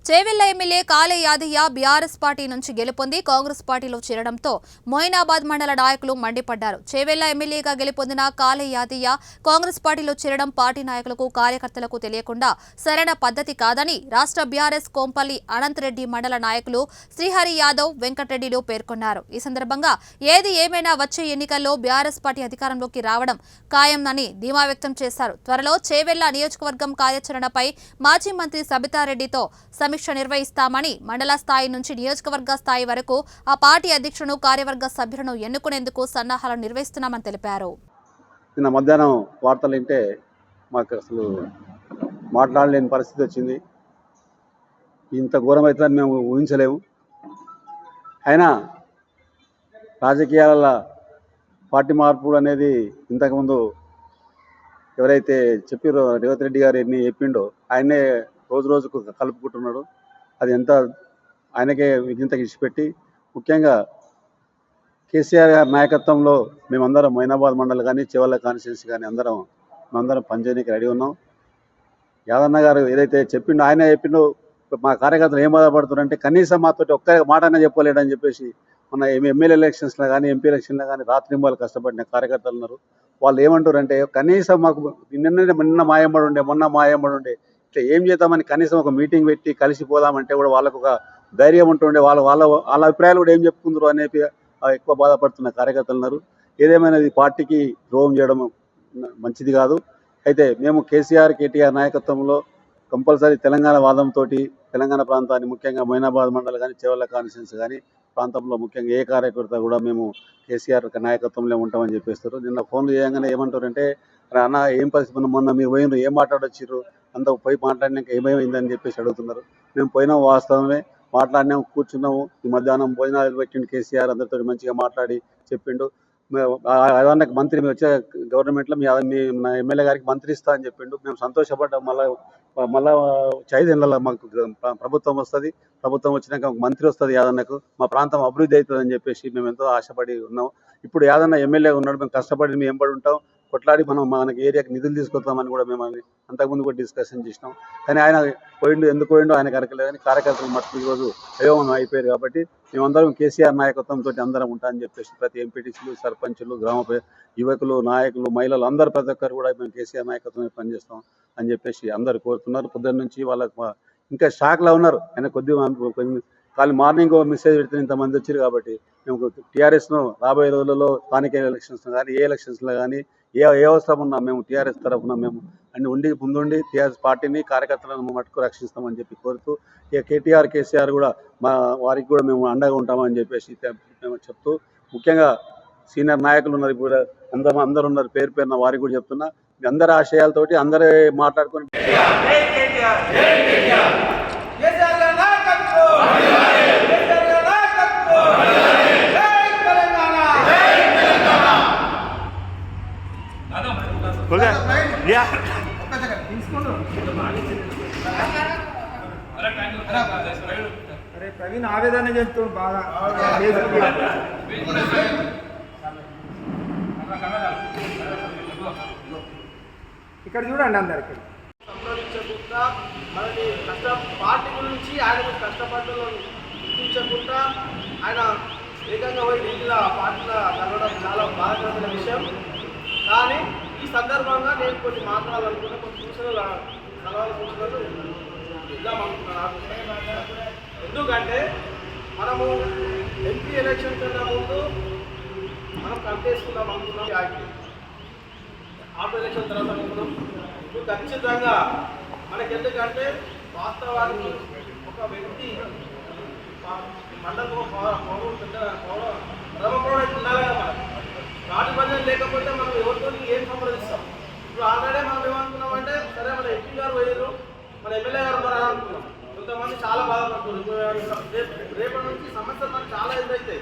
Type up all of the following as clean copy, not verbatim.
Chevella MLA కాళే Yadaiah BRS party నుంచి గెలుపొంది కాంగ్రెస్ పార్టీలో చేరడంతో మొయినాబాద్ మండల నాయకులు మండిపడ్డారు. చేవెళ్ల ఎమ్మెల్యేగా గెలుపొందిన కాళే యాదయ్య కాంగ్రెస్ పార్టీలో చేరడం పార్టీ నాయకులకు కార్యకర్తలకు తెలియకుండా సరైన పద్ధతి కాదని రాష్ట్ర బీఆర్ఎస్ కోంపల్లి అనంతరెడ్డి మండల నాయకులు శ్రీహరి యాదవ్ వెంకటరెడ్డిలు పేర్కొన్నారు. ఈ సందర్భంగా ఏది ఏమైనా వచ్చే ఎన్నికల్లో బీఆర్ఎస్ పార్టీ అధికారంలోకి రావడం ఖాయంని ధీమా వ్యక్తం చేశారు. త్వరలో చేవెళ్ల నియోజకవర్గం కార్యాచరణపై మాజీ మంత్రి సబితారెడ్డితో సమీక్ష నిర్వహిస్తామని, మండల స్థాయి నుంచి నియోజకవర్గ స్థాయి వరకు ఆ పార్టీ అధ్యక్షులను కార్యవర్గ సభ్యులను ఎన్నుకునేందుకు సన్నాహాలు నిర్వహిస్తున్నామని తెలిపారు. నిన్న మధ్యాహ్నం వార్తలు వింటే మాకు అసలు మాట్లాడలేని పరిస్థితి వచ్చింది. ఇంత ఘోరమైతుందని మేము ఊహించలేము. అయినా రాజకీయాల పార్టీ మార్పు అనేది ఇంతకుముందు ఎవరైతే చెప్పారో రేవంత్ రెడ్డి గారు ఎన్ని చెప్పిండో ఆయనే రోజు రోజుకు కలుపుకుంటున్నాడు. అది ఎంత ఆయనకే విజ్ఞత ఇచ్చిపెట్టి ముఖ్యంగా కేసీఆర్ గారి నాయకత్వంలో మేమందరం మొయినాబాద్ మండలి కానీ చేవెళ్ల కాన్స్టిట్యున్సీ కానీ మేమందరం పనిచేయడానికి రెడీ ఉన్నాం. యాదన్న గారు ఏదైతే చెప్పిండో ఆయనే చెప్పిండో మా కార్యకర్తలు ఏం బాధపడుతున్నారంటే కనీసం మాతో ఒక్క మాటనే చెప్పలేడని చెప్పేసి మన ఎమ్మెల్యే ఎలక్షన్స్లో కానీ ఎంపీ ఎలక్షన్లో కానీ రాత్రింబాలు కష్టపడిన కార్యకర్తలు ఉన్నారు. వాళ్ళు ఏమంటారంటే కనీసం మాకు నిన్న మాయమ్మడి ఉండే మొన్న మాయమ్మడి ఉండే ఇట్లా ఏం చేద్దామని కనీసం ఒక మీటింగ్ పెట్టి కలిసిపోదామంటే కూడా వాళ్ళకు ఒక ధైర్యం ఉంటుండే. వాళ్ళ అభిప్రాయాలు కూడా ఏం చెప్పుకుందరు అనేది ఎక్కువ బాధపడుతున్న కార్యకర్తలు ఉన్నారు. ఏదేమైనా పార్టీకి ద్రోహం చేయడం మంచిది కాదు. అయితే మేము కేసీఆర్ కేటీఆర్ నాయకత్వంలో కంపల్సరీ తెలంగాణ వాదంతో తెలంగాణ ప్రాంతాన్ని ముఖ్యంగా మొయినాబాద్ మండలి కానీ చేవెళ్ల కాన్స్టిట్యున్సీ కానీ ప్రాంతంలో ముఖ్యంగా ఏ కార్యకర్త కూడా మేము కేసీఆర్ నాయకత్వంలో ఉంటామని చెప్పేస్తారు. నిన్న ఫోన్లు చేయగానే ఏమంటారంటే అన్న ఏం పరిస్థితి మొన్న మీరు పోయినారు ఏం మాట్లాడొచ్చిర్రు అంత పోయి మాట్లాడినాక ఏమైందని చెప్పేసి అడుగుతున్నారు. మేము పోయినాము, వాస్తవమే మాట్లాడినాము, కూర్చున్నాము. ఈ మధ్యాహ్నం భోజనాలు పెట్టిండు కేసీఆర్, అందరితో మంచిగా మాట్లాడి చెప్పిండు. అదన్నకు మంత్రి వచ్చే గవర్నమెంట్లో మీ ఎమ్మెల్యే గారికి మంత్రి ఇస్తా అని చెప్పిండు. మేము సంతోషపడ్డాం. మళ్ళా 5 ఏళ్ళ మాకు ప్రభుత్వం వస్తుంది, ప్రభుత్వం వచ్చినాక మంత్రి వస్తుంది యాదన్నకు, మా ప్రాంతం అభివృద్ధి అవుతుంది అని చెప్పేసి మేము ఎంతో ఆశపడి ఉన్నాం. ఇప్పుడు యాదన్న ఎమ్మెల్యే ఉన్నాడు, మేము కష్టపడి మేము ఎంబడి ఉంటాం, కొట్లాడి మనకి ఏరియాకి నిధులు తీసుకొస్తామని కూడా మేము అంతకుముందు కూడా డిస్కషన్ చేసినాం. కానీ ఆయన పోయిండు, ఎందుకు పోయిండో ఆయనకు అరకలేదని కార్యకర్తలు మట్టుకు ఈరోజు అయోమయం అయిపోయారు. కాబట్టి మేమందరం కేసీఆర్ నాయకత్వంతో అందరం ఉంటామని చెప్పేసి ప్రతి ఎంపీటీసీలు, సర్పంచులు, గ్రామ యువకులు, నాయకులు, మహిళలు అందరు ప్రతి ఒక్కరు కూడా మేము కేసీఆర్ నాయకత్వమే పనిచేస్తాం అని చెప్పేసి అందరు కోరుతున్నారు. పొద్దున్న నుంచి వాళ్ళకి ఇంకా షాక్లో ఉన్నారు. ఆయన కానీ మార్నింగ్ మెసేజ్ పెడితే ఇంతమంది వచ్చారు. కాబట్టి మేము టీఆర్ఎస్ను రాబోయే రోజులలో స్థానిక ఎలక్షన్స్లో కానీ ఏ ఎలక్షన్స్లో కానీ ఏ అవసరం ఉన్నా మేము టీఆర్ఎస్ తరఫున మేము అన్ని ముందుండి టీఆర్ఎస్ పార్టీని కార్యకర్తలను మట్టుకు రక్షిస్తామని చెప్పి కోరుతూ ఇక కేటీఆర్ కేసీఆర్ కూడా వారికి కూడా మేము అండగా ఉంటామని చెప్పేసి మేము చెప్తూ ముఖ్యంగా సీనియర్ నాయకులు ఉన్నారు, ఇప్పుడు అందరూ ఉన్నారు, పేరు పేరున వారికి కూడా చెప్తున్నా అందరి ఆశయాలతోటి అందరే మాట్లాడుకొని ప్రవీణ్ ఆవేదన చెప్తాడు బాగా. ఇక్కడ చూడండి అందరికి సంప్రదించకుండా మనకి పార్టీ గురించి ఆయన కష్టపడ్డలో గుర్తించకుండా ఆయన ఏకంగా పోయి ఢిల్లీలో పార్టీలో కలవడం చాలా బాధాకరమైన విషయం. కానీ ఈ సందర్భంగా నేను కొన్ని మాట్లాడాలనుకున్న కొన్ని సూచనలు ఇద్దామనుకుంటున్నాను. ఎందుకంటే మనము ఎంపీ ఎలక్షన్ కన్నా ముందు మనం కలిపేసుకుందాం అనుకున్నాం. ఆటో ఎలక్షన్ తర్వాత అనుకున్నాం. ఇప్పుడు ఖచ్చితంగా మనకి ఎందుకంటే వాస్తవానికి ఒక వ్యక్తి మండలం ప్రథమ ప్రోడక్ట్ ఉండాలి కదా. మనకి ప్రాతిపదికన లేకపోతే మనం ఎవరితో ఏం సంప్రదిస్తాం? ఇప్పుడు ఆల్రెడీ మనం ఏమనుకున్నామంటే సరే మన ఎంపీ గారు పోయారు, మన ఎమ్మెల్యే గారు ఉన్నారని అనుకున్నాం. కొంతమంది చాలా బాధపడుతున్నారు. రేపటి నుంచి సమస్యలు మనకు చాలా ఎదురవుతాయి.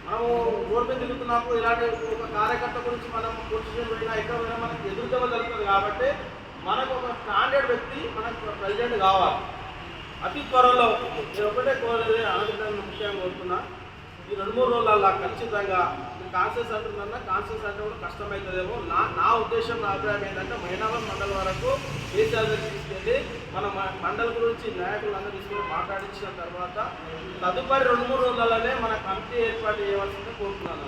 మనము రోడ్డు మీద తిరుగుతున్నప్పుడు ఇలాంటి ఒక కార్యకర్త గురించి మనం పొజిషన్ పోయినా ఎక్కడ పోయినా మనకు ఎదురుదల జరుగుతుంది. కాబట్టి మనకు ఒక స్టాండర్డ్ వ్యక్తి మనకు ప్రెసిడెంట్ కావాలి అతి త్వరలో. నేను ఒకటే కోరేది ఆనందంగా ముఖ్యంగా కోరుతున్నా, ఈ 2-3 రోజులలో ఖచ్చితంగా కాన్సెస్ అంటున్నా కాన్సెస్ అంటే కూడా కష్టమవుతుందేమో నా ఉద్దేశం నా అభిప్రాయం ఏంటంటే మైనాబాద్ మండల్ వరకు కేసీఆర్ దగ్గర తీసుకెళ్ళి మన మండల్ గురించి నాయకులందరూ తీసుకొని మాట్లాడించిన తర్వాత తదుపరి 2-3 రోజులలోనే మన కమిటీ ఏర్పాటు చేయవలసిందే కోరుతున్నాను.